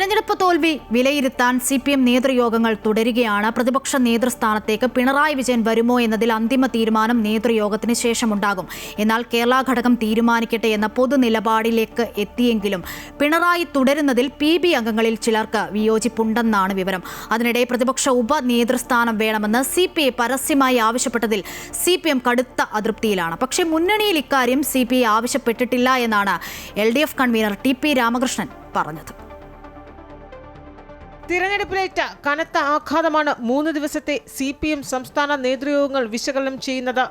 തെരഞ്ഞെടുപ്പ് തോൽവി വിലയിരുത്താൻ CPM നേതൃയോഗങ്ങൾ തുടരുകയാണ്. പ്രതിപക്ഷ നേതൃസ്ഥാനത്തേക്ക് പിണറായി വിജയൻ വരുമോ എന്നതിൽ അന്തിമ തീരുമാനം നേതൃയോഗത്തിന് ശേഷമുണ്ടാകും. എന്നാൽ കേരള ഘടകം തീരുമാനിക്കട്ടെ എന്ന പൊതു നിലപാടിലേക്ക് എത്തിയെങ്കിലും പിണറായി തുടരുന്നതിൽ PB അംഗങ്ങളിൽ ചിലർക്ക് വിയോജിപ്പുണ്ടെന്നാണ് വിവരം. അതിനിടെ പ്രതിപക്ഷ ഉപനേതൃസ്ഥാനം വേണമെന്ന് CPI പരസ്യമായി ആവശ്യപ്പെട്ടതിൽ CPM കടുത്ത അതൃപ്തിയിലാണ്. പക്ഷേ മുന്നണിയിൽ ഇക്കാര്യം CPI ആവശ്യപ്പെട്ടിട്ടില്ല എന്നാണ് LDF കൺവീനർ TP രാമകൃഷ്ണൻ പറഞ്ഞത്. തിരഞ്ഞെടുപ്പിലേറ്റ കനത്ത ആഘാതമാണ് 3 ദിവസത്തെ CPM സംസ്ഥാന നേതൃയോഗങ്ങൾ വിശകലനം ചെയ്യുന്നത്.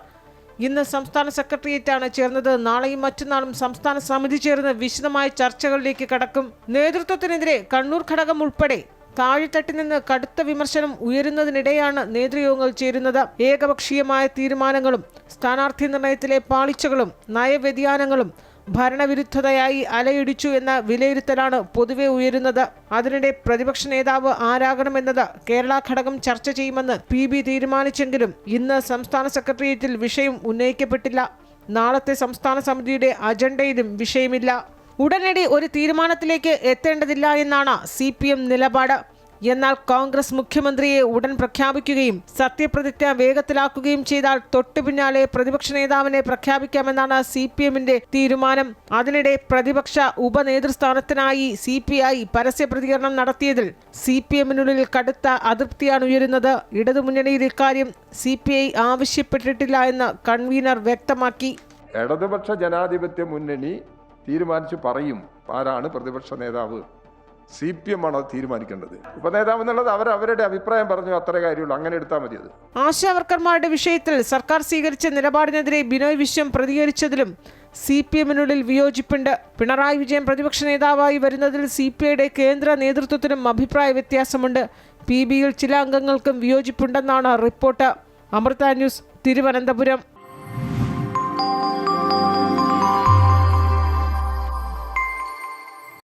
ഇന്ന് സംസ്ഥാന സെക്രട്ടേറിയറ്റാണ് ചേർന്നത്. നാളെയും മറ്റന്നാളും സംസ്ഥാന സമിതി ചേർന്ന് വിശദമായ ചർച്ചകളിലേക്ക് കടക്കും. നേതൃത്വത്തിനെതിരെ കണ്ണൂർ ഘടകം ഉൾപ്പെടെ താഴെത്തട്ടിൽ നിന്ന് കടുത്ത വിമർശനം ഉയരുന്നതിനിടെയാണ് നേതൃയോഗങ്ങൾ ചേരുന്നത്. ഏകപക്ഷീയമായ തീരുമാനങ്ങളും സ്ഥാനാർത്ഥി നിർണയത്തിലെ പാളിച്ചകളും നയവ്യതിയാനങ്ങളും ഭരണവിരുദ്ധതയായി അലയിടിച്ചു എന്ന വിലയിരുത്തലാണ് പൊതുവെ ഉയരുന്നത്. അതിനിടെ പ്രതിപക്ഷ നേതാവ് ആരാകണമെന്നത് കേരള ഘടകം ചർച്ച ചെയ്യുമെന്ന് PB തീരുമാനിച്ചെങ്കിലും ഇന്ന് സംസ്ഥാന സെക്രട്ടേറിയറ്റിൽ വിഷയം ഉന്നയിക്കപ്പെട്ടില്ല. നാളത്തെ സംസ്ഥാന സമിതിയുടെ അജണ്ടയിലും വിഷയമില്ല. ഉടനടി ഒരു തീരുമാനത്തിലേക്ക് എത്തേണ്ടതില്ല എന്നാണ് CPM നിലപാട്. എന്നാൽ കോൺഗ്രസ് മുഖ്യമന്ത്രിയെ ഉടൻ പ്രഖ്യാപിക്കുകയും സത്യപ്രതിജ്ഞ വേഗത്തിലാക്കുകയും ചെയ്താൽ തൊട്ടു പിന്നാലെ പ്രതിപക്ഷ നേതാവിനെ പ്രഖ്യാപിക്കാമെന്നാണ് CPMന്റെ തീരുമാനം. അതിനിടെ പ്രതിപക്ഷ ഉപനേതൃസ്ഥാനത്തിനായി CPI പരസ്യ പ്രതികരണം നടത്തിയതിൽ CPMനുള്ളിൽ കടുത്ത അതൃപ്തിയാണ് ഉയരുന്നത്. ഇടതുമുന്നണിയിൽ ഇക്കാര്യം CPI ആവശ്യപ്പെട്ടിട്ടില്ല എന്ന് കൺവീനർ വ്യക്തമാക്കി. ഇടതുപക്ഷ ജനാധിപത്യ മുന്നണി തീരുമാനിച്ചു പറയും ആരാണ് പ്രതിപക്ഷ നേതാവ്. CPM ആണ് അത് തീരുമാനിക്കേണ്ടത്. ഉപനേതാവ് എന്നുള്ളത് അവരുടെ അഭിപ്രായം പറഞ്ഞു, അത്ര കാര്യമുള്ളൂ. അങ്ങനെ എടുത്താൽ മതി. അത് ആശാവർക്കർമാരുടെ വിഷയത്തിൽ സർക്കാർ സ്വീകരിച്ച നിലപാടിനെതിരെ ബിനോയ് വിശ്വം പ്രതികരിച്ചതിലും CPMനുള്ളിൽ വിയോജിപ്പുണ്ട്. പിണറായി വിജയൻ പ്രതിപക്ഷ നേതാവായി വരുന്നതിൽ CPIയുടെ കേന്ദ്ര നേതൃത്വത്തിനും അഭിപ്രായ വ്യത്യാസമുണ്ട്. PBയിൽ ചില അംഗങ്ങൾക്കും വിയോജിപ്പുണ്ടെന്നാണ് റിപ്പോർട്ട്. അമൃത ന്യൂസ്, തിരുവനന്തപുരം.